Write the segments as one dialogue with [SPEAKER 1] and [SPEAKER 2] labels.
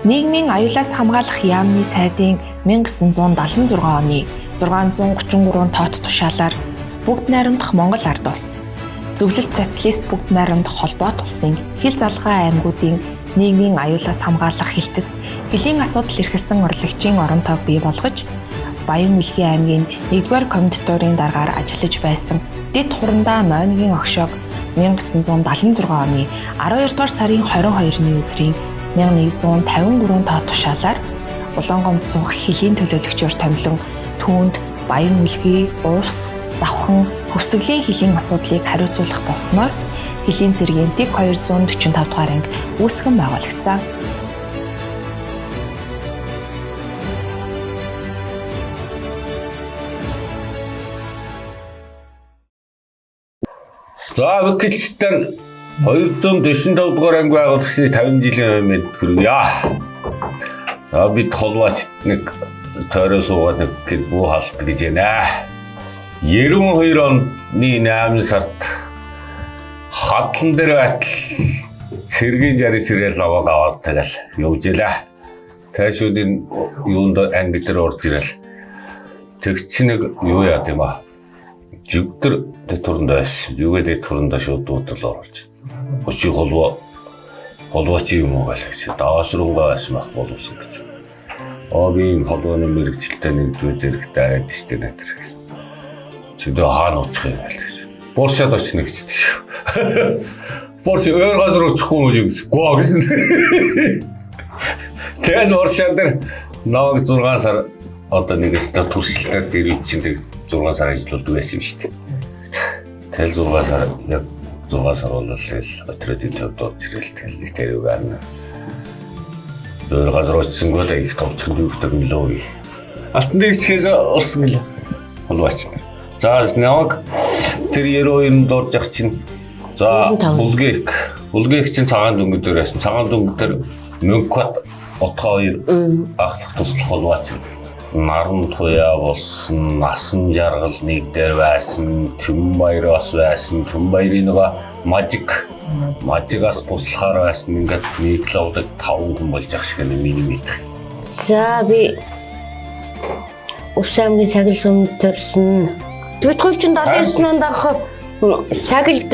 [SPEAKER 1] Нийгмийн аюулаас хамгаалах яамны сайдын 1976 оны 633 тоот тушаалаар бүгд найрамдах Монгол ард улс, зөвлөлт социалист бүгд найрамдах холбоот улсын хил залгай аймагуудын нийгмийн аюулаас хамгаалах хэлтэст хөлийн асуудал эрхэлсэн урлагчийн оронтойг бий болгож, Баян Үлгийн аймгийн 1-р комендатурын даргаар ажиллаж байсан Дэд Хурандаа Ноёныгийн огшоог 1976 оны 12-р сарын 22-ны өдрийн 1153 тоот тушаалаар Улаангомд суух хөлийн төлөөлөгчөөр томилон түүнд Баян Үлгий, Уус, Завхан, Хөвсгөлийн хөлийн асуудлыг хариуцуулах болсноор хөлийн цэргийн дэг 245 дугаар анги үүсгэн байгуулагдсан.
[SPEAKER 2] За Википедиан 245 дугаар анги байгуулагчны 50 жилийн өмнө хүргье. За бид холбооч нэг тойроо суугаад нэг бүү халт гэж байна. 92 оны 8 сард хатлан дээр байтал цэргийн жари сэрэл аваад аваад тэгэл явжээ. Тэшүүдийн юунд анги дээр орж ирэл. Тэгч нэг юу яа гэм ба. Жүгдэр дэд байсан. Юугээ дэд турандаа шууд дуудал оруулж. Өчиг холбооч юм уу гэж. Даваасрунгаа байсан байх боловсон гэж. Би холбооны мэрэгчлээ нэг зүй зэрэгтэй арайд штэ натэр гэсэн. Чидээ хаана очих юм бэ гэж. Боршад очно гэж тийм. Борш өөр газар очихгүй юм гэж. Гоо гэсэн. Тэгээд боршад дээр наваг 6 сар одоо нэгээс та туршилтаар дээр чинь 6 сар ажилладаг байсан юм шүү дээ. Тэл 6 сар яг 6 сар болол отродын төвд зэрэл тэл тэр үгэн. Өөр газар очсон гол их товчхон дүүхтэй мөлөө. Алтан дэгчээс орсон гэлээ. Холбооч. За нэг тэр 92-нд дурж ах чинь. За Улгийг чинь цагаан дүнгийн дээр байсан. Цагаан дүнгийн дээр Мөнхбат отгоо 2 ахлах туслах холбооч. Наран туяа болсон, насан жаргал нэг дээр байсан, Түмбаяр бас байсан, Түмбаярын нэг мажигаас туслахаар байсан. Ингээд нэг лавдаг 5 хүн болж ах шиг нэг миний мэд.
[SPEAKER 3] За би Увсамгийн сагил сүмд төрсөн. Битгүүлчин 79 онд анх сагил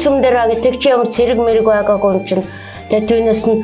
[SPEAKER 3] сүмдэр гэдэг чи ямар цэрэг мэрэг байгаагүй юм чинь. Тэгээд түүнээс нь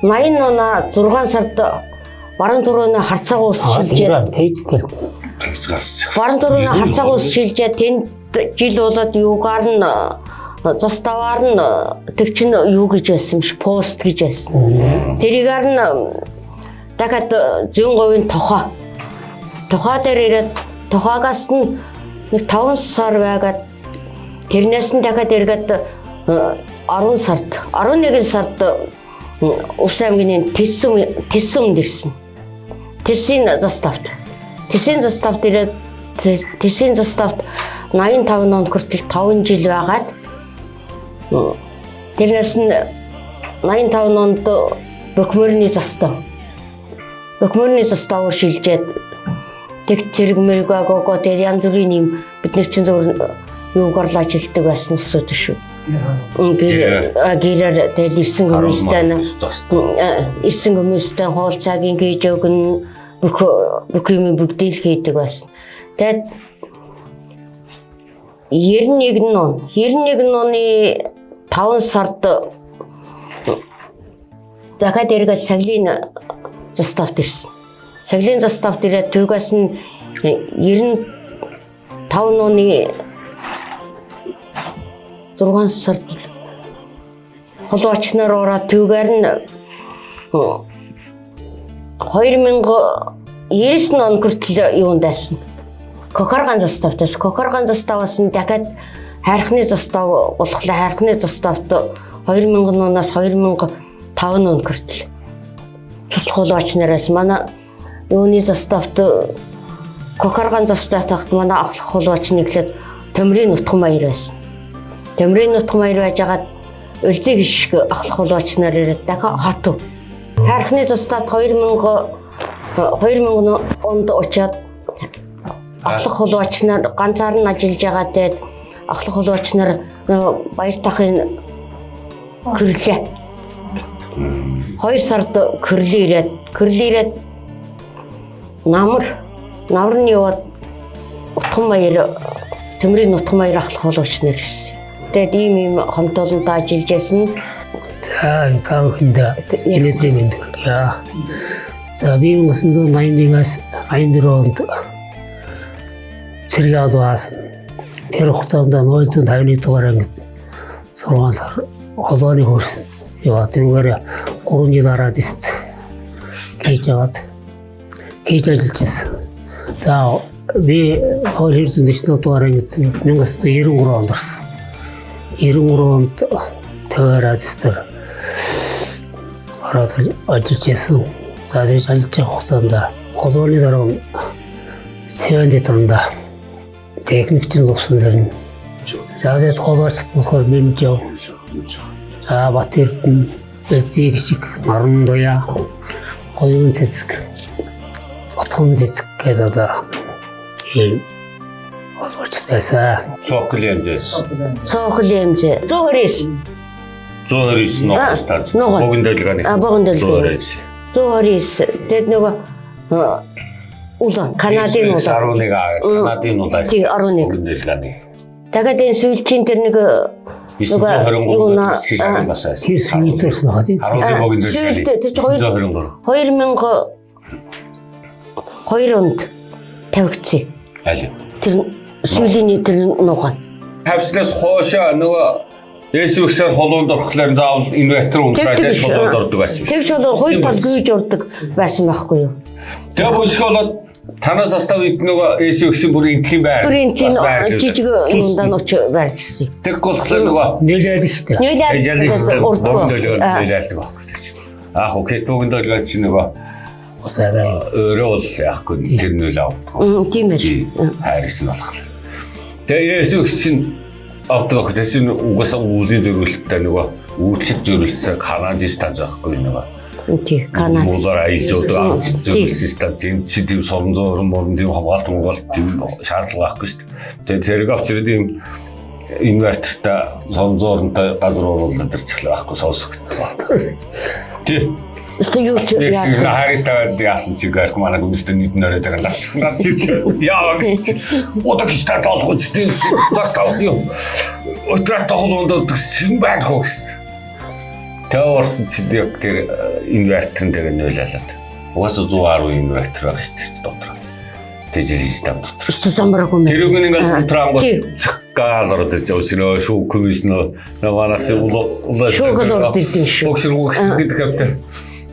[SPEAKER 3] 80 оноо 6 сард Баран дөрөвний харцаг ус шилжээд Баран дөрөвний харцаг ус шилжээд тэнд жил болоод юугаар нь заставаар нь тэг чин юу гэж байсан юм ш пост гэж байсан. Тэрийгээр нь дахиад зүүн говийн тухай дээр ирээд тухайгаас нь нэг 5 сар байгаад тэрнээс нь дахиад эргээд 11 сард Увс аймгийн Тэссүмд ирсэн. Тэсийн заставт ирээд Тэсийн заставт 85 онд хүртэл 5 жил байгаад тэрнээс нь 85 онд Бөкмөрний застав шилжээд тэг цэрэг мэрэг агаагаа тэр янз бүрийн юм бид нар чинь зөв юугаар л ажилтдаг байсан өсөд шүү. Гэрээр тэл ирсэн хүмүүстэй хоолцаагийн гэж өгнө бүх юм бүгдийг хийдэг байсан. Тэгээд 91 оны 5 сард дахиад эргээд саглийн заставт ирсэн. Саглийн заставт ирээд түүгээс нь 95 оны 6 сард холбооч нар ороод түүгээр нь 2099 он хүртэл юунд байсан. Кохарган заставтаас Кохарган-заставаас нь дахиад хайрхны застав болохлоо. Хайрхны заставт 2000 оноос 2005 он хүртэл туслах холбооч нараас манай юуны заставт Кохарган заставт тахт манай ахлах холбооч нэглээд Төмрийн нутган баяр байсан. Төмрийн нутган баяр байжгаад Өлзий гişг ахлах холбооч нар ирээд дахиад хот. Хайрхны заставт 2000 онд очиад ахлах холбооч нар ганцаар нь ажиллаж байгаа. Тэгээд ахлах холбооч нар баяр тахын гэрлээ. 2 сард Кырли ирээд намар нь яваад утган баяр Төмрийн нутган баяр ахлах боловч нэр ирсэн. Тэгээд ийм хомтолонд ажиллаж байсан.
[SPEAKER 4] За та бүхэндээ өнөөдрийн мэнд хүргье. За би 1981-аас 84 онд Цэргийн албаас тэр хугацаанд 150-ны дугаар ангид 6 сар холооны хөрсөн. Яа тэрүүгээр 3 жил арадист хийж ажиллаж байсан. За би 240 дугаар ангид 1993 онд орсон. 93 онд төвөрадистэр ороод ажиллаж байсан. За тэгж ажиллаж байгаа хугацаанд холооны дараа 70 донд техникчийн лувсан дэрн. За тэгээд холоочт болохоор бимж яв. За Бат Эрдэнэ эцэг шиг наран дуя хоёрын цэцэг утхан цэцэг гэдэг одоо ийм холоочт байсан.
[SPEAKER 2] Сокол хэмжээ.
[SPEAKER 3] 129
[SPEAKER 2] ногоос богино дэлгөөний.
[SPEAKER 3] Богино дэлгөө. 129. Тэгэд нөгөө улаан Канадын улаан.
[SPEAKER 2] 11 Канадын улаан.
[SPEAKER 3] Тий 11.
[SPEAKER 2] Богино дэлгөөний.
[SPEAKER 3] Дахиад энэ сүүлчийн тэр нэг
[SPEAKER 2] 923 шиг басаа.
[SPEAKER 4] Тэр сүйдэрс байгаа тийм.
[SPEAKER 2] 10 богино дэлгөөний.
[SPEAKER 3] 2002 онд тавигдсан.
[SPEAKER 2] Аль.
[SPEAKER 3] Тэр сүүлийн тэр нуган.
[SPEAKER 2] Тавьснаас хоошоо нөгөө Эсвэгсээр холоонд орохлоор заавал инвестор унтрааж холоонд ордог байсан шүү.
[SPEAKER 3] Тэгж бол хоёр тал гүйж урдаг байсан байхгүй юу?
[SPEAKER 2] Тэгээ бүсг болоод танаас застав ид нөгөө эсвэгсийн бүрийн интлийн байр.
[SPEAKER 3] Бүрийн жижиг юмдаа нууч байрлсан.
[SPEAKER 2] Тэг болохоор нөгөө
[SPEAKER 4] нээлээд шүү дээ.
[SPEAKER 3] Нээлээд
[SPEAKER 2] богино дэлгөөнд нээлээдэг байхгүй гэж. Аах окей богино дэлгөөнд чи нөгөө
[SPEAKER 4] усаараа
[SPEAKER 2] өөрөө бол яахгүй тэр нөл авдаг.
[SPEAKER 3] Тийм ээ.
[SPEAKER 2] Хайрс нь болохоор. Тэгээ эсвэгс чинь автогох тийм угаасаа үүдийн зөвлөлттэй нөгөө үйлчит зөвлөлтөд Канадист тааж байхгүй нөгөө.
[SPEAKER 3] Тийм Канад.
[SPEAKER 2] Муулаар аялж байгаа зөвлөлт тийм чи тийм соромзоор мөрөн тийм хамгаалт тийм шаардлага байхгүй шүү дээ. Тэгээ зэрэг авчирд тийм инвертортай соромзоорнтой газар оруулаад ирчихлээ байхгүй сонсох. Тийм.
[SPEAKER 3] Юу ч
[SPEAKER 2] яа. Харис таваад яасан чи гэх манай гүмстэн нийт нөрөөдөг лавчсан гал чи яа гэж. Одогч та толгоч тийм застав юу. Өтрат тоглоонд шин байхгүй гэж. Тэвэрсэн чи тэр инверторын дээр нөлөөлөд. Угаасаа 110 инвертор байгаа шүү дээ дотор. Тэжил систем дотор.
[SPEAKER 3] Самбараагүй мэн.
[SPEAKER 2] Тэр үгүй ингээд ултраангууд цэггаал ороод ирж байгаа шинэ шүүх комиссноо намаанаас улаа
[SPEAKER 3] шүүгэл ороод ирсэн шүү.
[SPEAKER 2] Боксер гэдэг хэвтэй.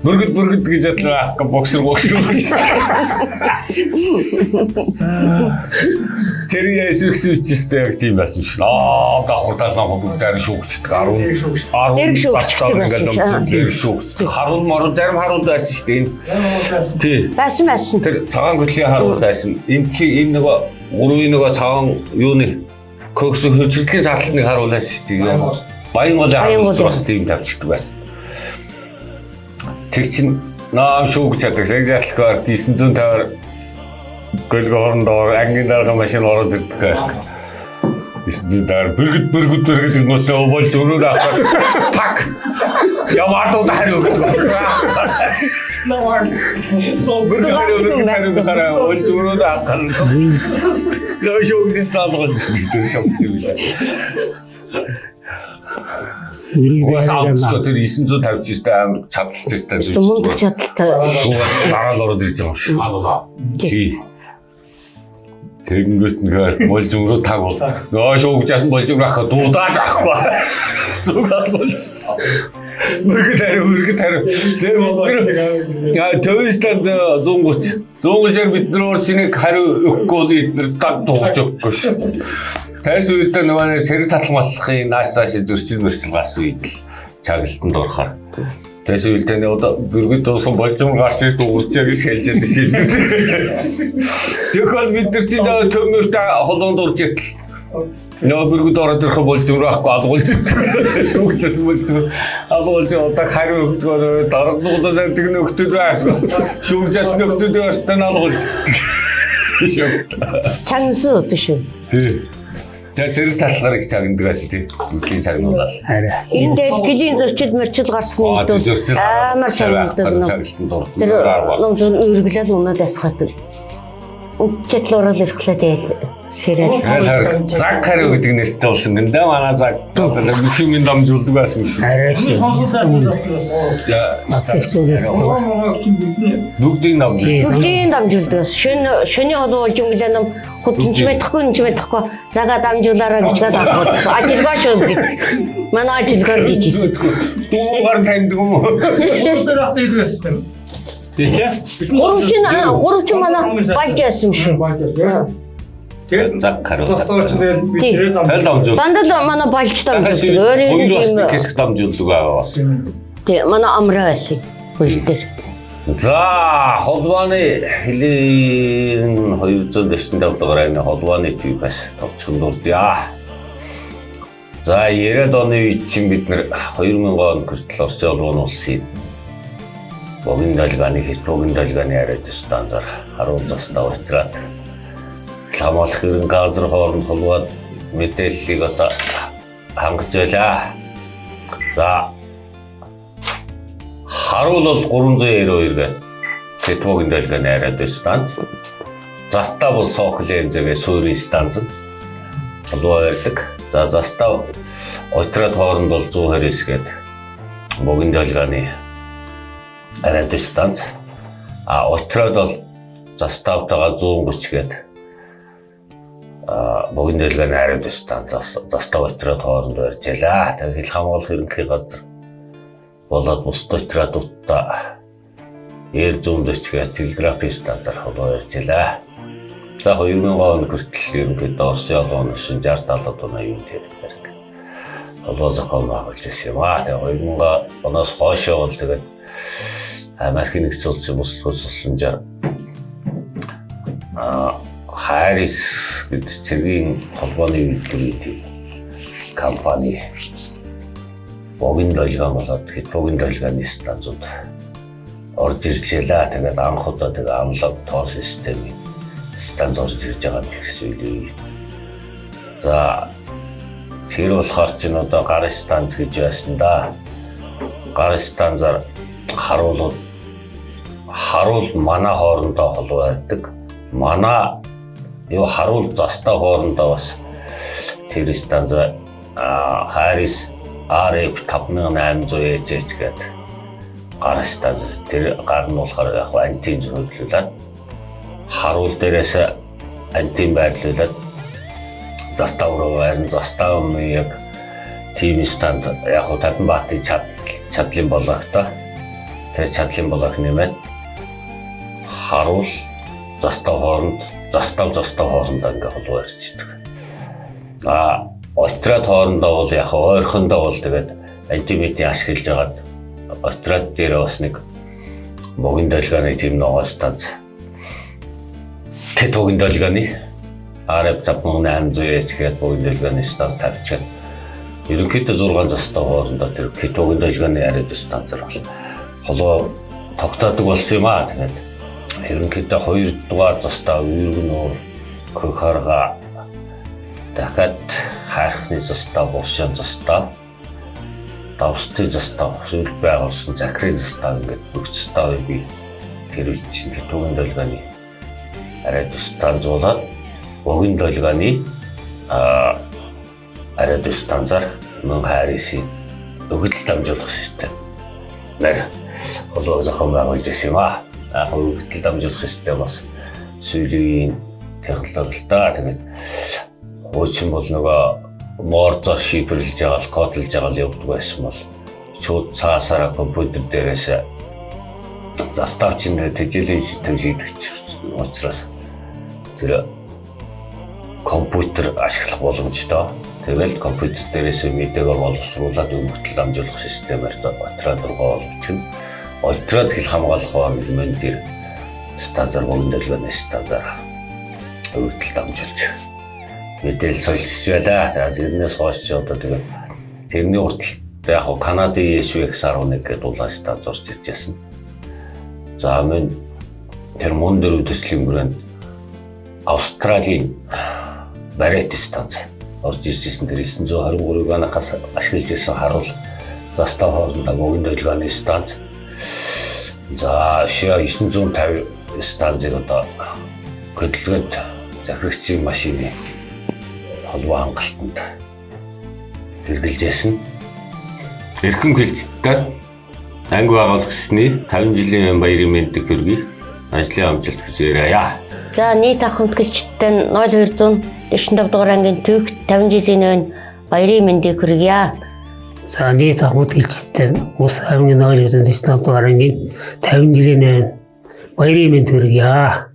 [SPEAKER 2] Бүргэд гэж ядлаа боксер. Тэр ясвэксүүчтэй яг тийм байсан шин. Гахурдаалаа бүгдээр шүүгчдэг 10
[SPEAKER 3] зэрэг шүүгчдэг байсан.
[SPEAKER 2] Зэрэг шүүгчдэг. Харуул морон зарим харуул байсан шүү дээ. Тий.
[SPEAKER 3] Байсан.
[SPEAKER 2] Тэр цагаан гүлийн харуул байсан. Энэ нөгөө гурвын нөгөө цагаан юуны кокс хөвчлөгийн заалтны харуул байсан шүү дээ. Баян голын харуул бас тийм тавьчихдаг байсан. Тэг чин наам шүүгч чаддаг. Загжаалгаар 950 гөлгөөрөндөө ангийн дарга машин ороод ирдэг. 900 бүргэд ингүүтээ болж өрөөр авах. Так. Яваад удаа өгдөг. Наваа. Бүргэд хараа болж өрөөр авах. Нөө шүүгч таалгад шүүгч. Тэр 959 амар чадaltaйтай зүйл.
[SPEAKER 3] Мундаг чадaltaй.
[SPEAKER 2] Дараа л ороод ирж байгаа юм шүү. Тий. Тэгэнгүүт нэгээр болж өрөө таг бол. Нөө шүүгчээс болж өрөөх дуудаад авахгүй. Зүгат болчихсон. Бүргэд хариу. Тэр яа төвөстөнд 130 бид нар өөрснийг хариу өгөхгүй бол эдгээр таг дуурч өгөхгүй шүү. Тэс үедээ нөгөө цэрэг таталмаллахын нааш цааш зөрчил мөрчил гарсан үед л чаглалтанд орохоор. Тэс үедээ нөгөө бүргэд дууссан болжмор гарч ирд үрцээ гэж хэлж яд шин. Тэгэхээр бид нар чинь төмөртэй холоонд урж ятл. Нөгөө бүргэд ороод ирэх болжмор байхгүй алгуулж ит. Шүүгчээс болжмор алгуулж одоо хариу өгдөгөө дарагдуудаа тэг нөхдөд байхгүй. Шүүгчээс нөхдөд өөртөө алгуулж ит.
[SPEAKER 3] Чанс үү шүү.
[SPEAKER 2] Тий. Тэгээ зэрэг талхаар их цагндгаас тийм бүлийн цагнуулаад.
[SPEAKER 4] Арай.
[SPEAKER 3] Энэ дээр гэлийн зөрчил мөрчил гарсны үед бол амар чанартай тэр ном зөв үргэлэл унаад асгадаг. Учитлуурал ирэхлээр тэгээд сэрэл.
[SPEAKER 2] Заг хариу гэдэг нэртэй болсон гэнэ манай заг бүхний дамжуулдаг байсан юм шиг.
[SPEAKER 4] Арай шиг. Атексуулээс
[SPEAKER 2] Бүгдийг дамжуулдаг.
[SPEAKER 3] Бүгдийн дамжуулдаг. Шөний холуу болж өнгөлөө ном хөдөлж мэдхгүй зага дамжуулаараа бичгээд авах. Ажилгаа шүү гэдэг. Манай ажилгаар гэж хэлдэг.
[SPEAKER 2] Дуугаар таньдаг юм уу?
[SPEAKER 5] Тэр ахт идвэссэн.
[SPEAKER 3] Гурвч манай болж яасан шүү.
[SPEAKER 5] Тэгээд
[SPEAKER 2] Заг хариу.
[SPEAKER 5] тастаач бид нэрээ
[SPEAKER 2] дамжуулдаг.
[SPEAKER 3] Дандаа л манай болж дамжуулдаг. Өөрийн
[SPEAKER 2] тийм
[SPEAKER 3] тийм
[SPEAKER 2] хэсэг дамжуулдаг байгаа бас.
[SPEAKER 3] тий манай амраа байсан. Хөл дээр.
[SPEAKER 2] За холбооны хилийн 245 дугаар аймгийн холбооны төвөөс товчхон дурдъя. За 90-ад оны үед чинь бид нэр 2000 он хүртэл Орсын улуун улсын богино долгионы арайд станцаар харуул застав отраад хамгаалах хэрэг газар хооронд холбоод мэдээллийг одоо хангаж байлаа. За харуул бол 392 гэ Тэтгэвгийн долгионы арайд станц. Застав бол Соколын хэмжээгээ суурийн станц холбоо ярьдаг. За застав отраад хооронд бол 129 гээд богино долгионы арайд станц. Отроод бол заставтайгаа 130 гээд богино долгионы арайд станц застав отроод хооронд барьж ялаа. Тэгээ хил хамгаалах ерөнхий газар болоод бус дотраадуудаа ээр зүүмдэчгээ телеграфийн станцаар холбоо ярьж ялаа. За 2000 он хүртэл ерөнхийдөө Орсын улуун улсын 60-70 оны үеийн тэрэг холбоо зохион байгуулж ирсэн юм аа. Тэгээ 2000 оноос хойшоо бол тэгээд Америкийн нэгдсэн улсын бүсэлгүйцэлсэнээр Харрис гэдэг цэргийн холбооны үйлдвэрийн компани богино долгион болоод тэгэхэд богино долгионы станцууд орж ирж ялаа. Тэгээд анх удаа тэгээ аналог тоо системийн станц орж ирж байгаа гэсэн үг. За тэр болохоор чинь одоо гарын станц гэж байсан да. Гарын станцаар харуул манай хоорондоо холбоо ярьдаг. Манай харуул застав хоорондоо бас тэр станц Харрис RF 5800EC гэдэг гарын станц. Тэр гар нь болохоор яг антин зөвлөлүүлээд харуул дээрээс антин байрлуулад застав руу байрн застав яг тим станц яг Татанбаатын чадлын блоктой тэр чадлын блок нэмээд харуул застав хоорондоо ингээ холбоо ярьцдаг. Отраад хоорондоо бол яг ойрхондоо бол тэгээд антиметийн ашиглаж байгаад отраад дээр бас нэг богино долгионы тим ногоо станц Тэтгэвгийн долгионы RF 5800EC гэдэг богино долгионы станц тавьчихад ерөнхийдөө 6 застав хоорондоо тэр Тэтгэвгийн долгионы арайд станцаар холбоо тогтоодог болсон юм аа. Тэгээд ерөнхийдөө 2 дугаар застав Үйргэнуур Көхарга дахиад Хайрхны застав Буршаан застав Давсты застав сүүл байгуулсан Захирын застав ингээд бүх заставыг би тэр үед чинь Тэтгэвгийн долгионы арайд станцуулаад богино долгионы арайд станцаар мөн Харрисын өгөгдөл дамжуулах систем нэр холбоо зохион байгуулж ирсэн юм аа. Өгөгдөл дамжуулах систем бас сүүлийн технологитой. Тэгээд хуучин бол нөгөө морзоор шифрлж байгаа, кодлж байгаа явдаг байсан бол шууд цаасаараа компьютер дээрээс заставчин тэжээлийн төвлөгдөгч учраас тэр компьютер ашиглах боломжтой. Тэгэл компьютер дээрээс мэдээгээ боловсруулад өгөгдөл дамжуулах системээр отраад руу олчихно. Отраад хил хамгаалах хэмжээнд тэр станцаар богино долгионы станцаар өгөгдөл дамжуулж мэдээлэл солилцож байлаа. Тэгээд тэрнээс хойш одоо тэгээд тэрний уртл яг Канадын SVX11 гэдэг улаан станц орж ирж ясна. За мөн тэр мөн дээр үдэслэгийн бүрээнд Австралийн Барет станц орж иржсэн тэр 923-ыг анхаас ашиглаж ирсэн харуул застав хоорондоо богино долгионы станц. За 950 станцыг одоо хөдөлгөөнд захирагчийн машины холбоо хангалтанд хэрэгжилжсэн. Эрхэм хилжидтэй анги байгуулагчны 50 жилийн баярын мэндийг хүргэе. Ажлын амжилт хүсье.
[SPEAKER 3] За нийт ахмад гэлчтэй 0245 дугаар ангийн түүх 50 жилийн баярын мэндийг хүргье.
[SPEAKER 4] За нийт ахмад гэлчтэй ус аймгийн 0245 дугаар ангийн 50 жилийн баярын мэнд хүргье.